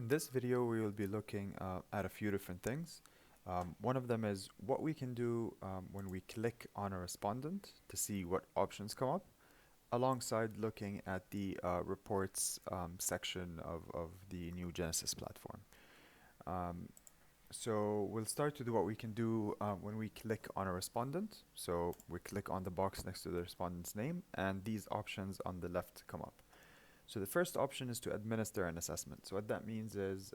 In this video, we will be looking at a few different things. One of them is what we can do when we click on a respondent to see what options come up, alongside looking at the reports section of the new Genesys platform. Um, so we'll start with what we can do when we click on a respondent. So we click on the box next to the respondent's name, and these options on the left come up. So the first option is to administer an assessment. So what that means is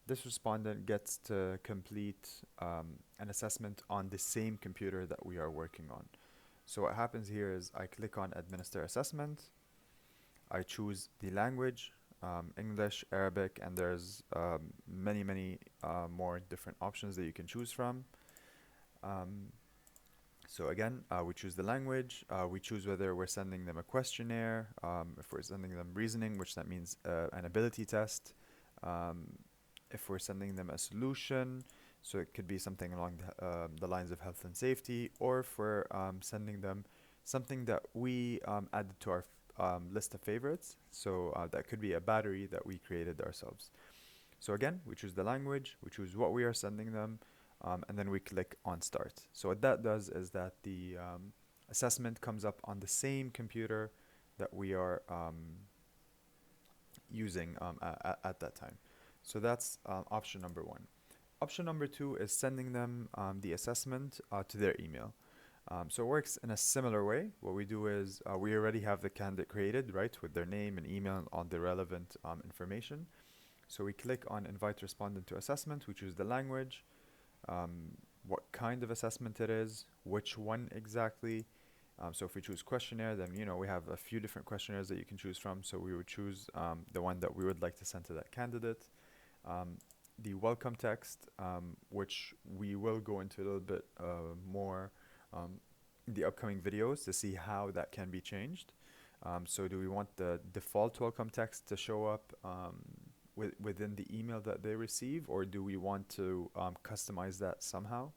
this respondent gets to complete an assessment on the same computer that we are working on. So what happens here is I click on Administer Assessment, I choose the language, English, Arabic, and there's many more different options that you can choose from. So again, we choose the language, we choose whether we're sending them a questionnaire, if we're sending them reasoning, which that means an ability test, if we're sending them a solution, so it could be something along the lines of health and safety, or if we're sending them something that we added to our list of favorites, so that could be a battery that we created ourselves. So again, we choose the language, we choose what we are sending them, and then we click on start. So what that does is that the assessment comes up on the same computer that we are using at that time. So that's option number one. Option number two is sending them the assessment to their email. So it works in a similar way. What we do is we already have the candidate created, right, with their name and email and all the relevant information. So we click on invite respondent to assessment, we choose the language, what kind of assessment it is, which one exactly. So if we choose questionnaire, then we have a few different questionnaires that you can choose from. So we would choose the one that we would like to send to that candidate. The welcome text, which we will go into a little bit more in the upcoming videos to see how that can be changed. So do we want the default welcome text to show up within the email that they receive, or do we want to customize that somehow?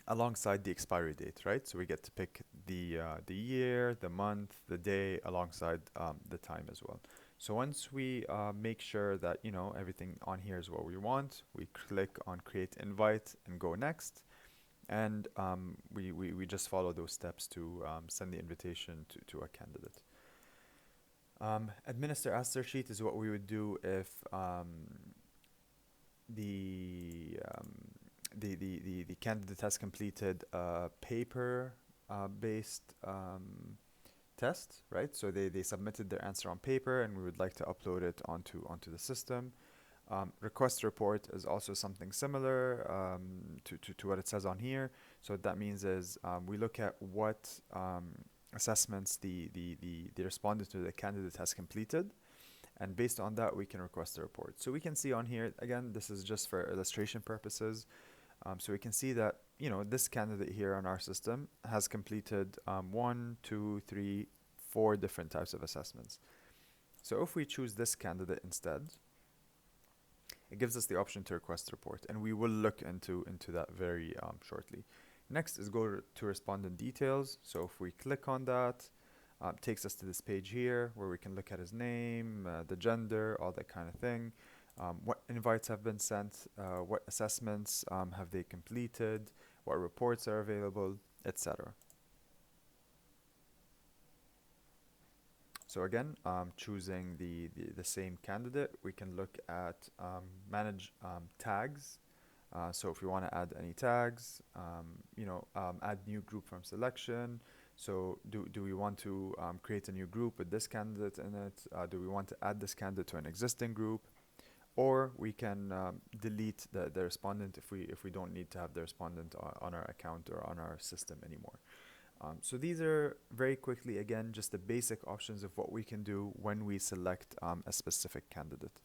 Alongside the expiry date, right? So we get to pick the year, the month, the day, alongside the time as well. So once we make sure that everything on here is what we want, we click on create invite and go next, and we just follow those steps to send the invitation to a candidate. Administer answer sheet is what we would do if the candidate has completed a paper based test, right? So they submitted their answer on paper, and we would like to upload it onto the system. Request report is also something similar to what it says on here. So what that means is we look at what assessments the respondent to the candidate has completed, and based on that we can request a report. So we can see on here, again, this is just for illustration purposes, so we can see that this candidate here on our system has completed 1, 2, 3, 4 different types of assessments. So if we choose this candidate instead, it gives us the option to request a report, and we will look into that very shortly. Next is go to respondent details. So if we click on that, it takes us to this page here where we can look at his name, the gender, all that kind of thing. What invites have been sent, what assessments have they completed, what reports are available, etc. So again, choosing the same candidate, we can look at manage tags. So if we want to add any tags, add new group from selection. So do we want to create a new group with this candidate in it? Do we want to add this candidate to an existing group? Or we can delete the respondent if we don't need to have the respondent on our account or on our system anymore. So these are very quickly, again, just the basic options of what we can do when we select a specific candidate.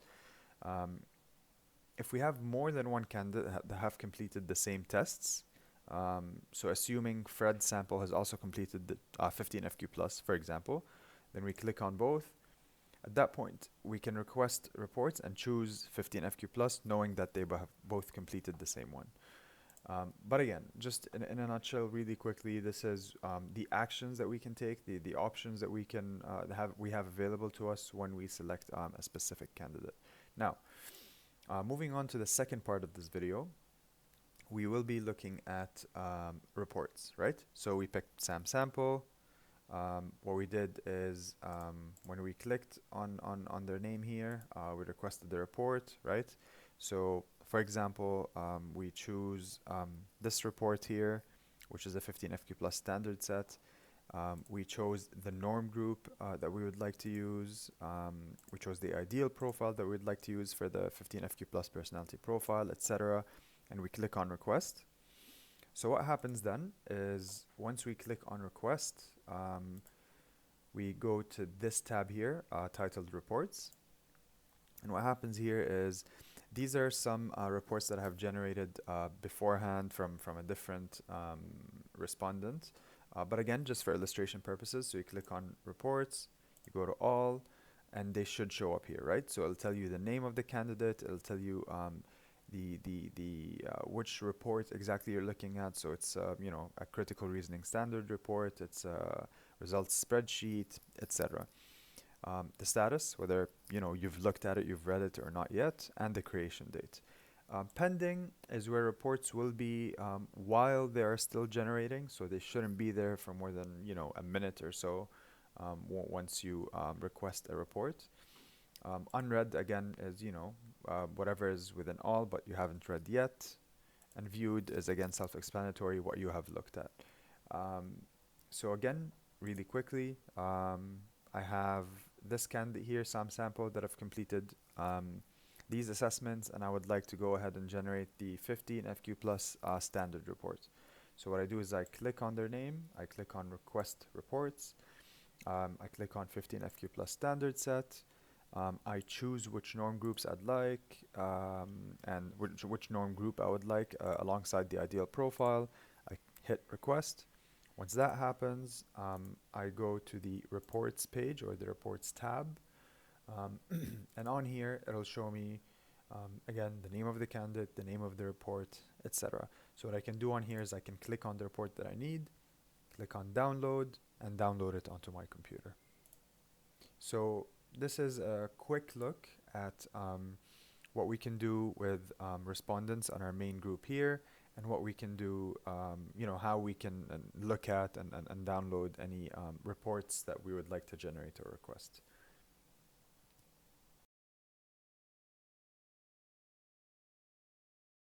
If we have more than one candidate that have completed the same tests, so assuming Fred's sample has also completed the 15FQ+, for example, then we click on both. At that point, we can request reports and choose 15FQ+, knowing that they have both completed the same one. But again, just in a nutshell, really quickly, this is the actions that we can take, the options that we can have available to us when we select a specific candidate. Now, moving on to the second part of this video, we will be looking at reports, right? So we picked Sam Sample. What we did is when we clicked on their name here, we requested the report, right? So for example, we choose this report here, which is a 15 FQ plus standard set. We chose the norm group that we would like to use. We chose the ideal profile that we'd like to use for the 15 FQ plus personality profile, etc. And we click on request. So what happens then is once we click on request, we go to this tab here titled reports. And what happens here is these are some reports that I have generated beforehand from a different respondent. But again, just for illustration purposes, so you click on reports, you go to all, and they should show up here, right? So it'll tell you the name of the candidate, it'll tell you which report exactly you're looking at. So it's you know, a critical reasoning standard report, it's a results spreadsheet, etc. The status, whether you know you've looked at it, you've read it or not yet, and the creation date. Pending is where reports will be while they are still generating, so they shouldn't be there for more than a minute or so once you request a report. Unread again is whatever is within all but you haven't read yet, and viewed is again self-explanatory, what you have looked at. So again, really quickly, I have this candidate here, Sam Sample, that have completed these assessments, and I would like to go ahead and generate the 15 FQ plus standard report. So what I do is I click on their name, I click on request reports, I click on 15 FQ plus standard set, I choose which norm groups I'd like and which norm group I would like alongside the ideal profile. I hit request. Once that happens, I go to the reports page or the reports tab. And on here, it'll show me, again, the name of the candidate, the name of the report, etc. So what I can do on here is I can click on the report that I need, click on download, and download it onto my computer. So this is a quick look at what we can do with respondents on our main group here, and what we can do, how we can look at and download any reports that we would like to generate or request.